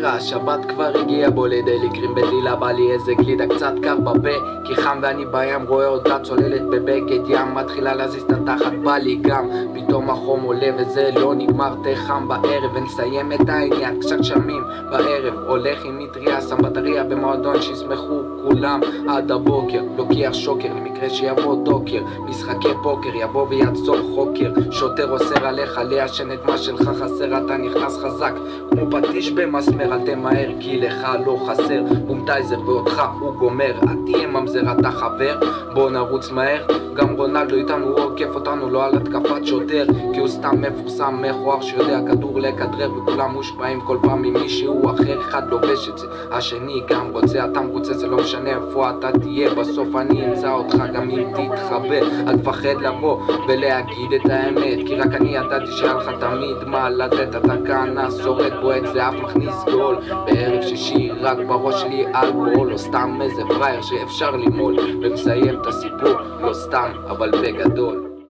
השבת כבר הגיע, בוא לידי לקרים בדילה, בא לי איזה גלידה קצת קר בפה כי חם ואני בים, רואה אותה צוללת בבגד ים, מתחילה להזיז את התחת, בא לי גם, פתאום החום עולה וזה לא נגמר, תחם בערב ונסיים את העניין, קצת שמים בערב, הולך עם מטריה, שם בטריה במועדון שישמחו כולם עד הבוקר, לוקח שוקר למקרה שיבוא דוקר, משחקי פוקר יבוא ויעצור חוקר, שוטר אוסר עליך לעשן את מה שלך חסר, אתה נכנס חזק כמו פטיש במסמר, אל תמהר כי לך לא חסר, בומטייזר ואותך הוא גומר, אל תהיה ממזר אתה חבר, בוא נרוץ מהר, גם רונלדו איתנו הוא עוקף אותנו לא על התקפת שוטר, כי הוא סתם מפורסם מכוער שיודע כדור לכדרר, וכולם מושפעים כל פעם ממישהו אחר, אחד לובש את זה, השני גם רוצה, אתה מרוצה, זה לא משנה איפה אתה תהיה, בסוף אני אמצא אותך גם אם תתחבא, אל תפחד לבוא ולהגיד את האמת, כי רק אני ידעתי שהיה לך תמיד מה לתת, אתה כאן שורד בועט ואף מכניס גול, בערב שישי רק בראש שלי אלכוהול, לא סתם איזה פרייר שאפשר למול, ומסיים את הסיפור לא סתם אבל בגדול.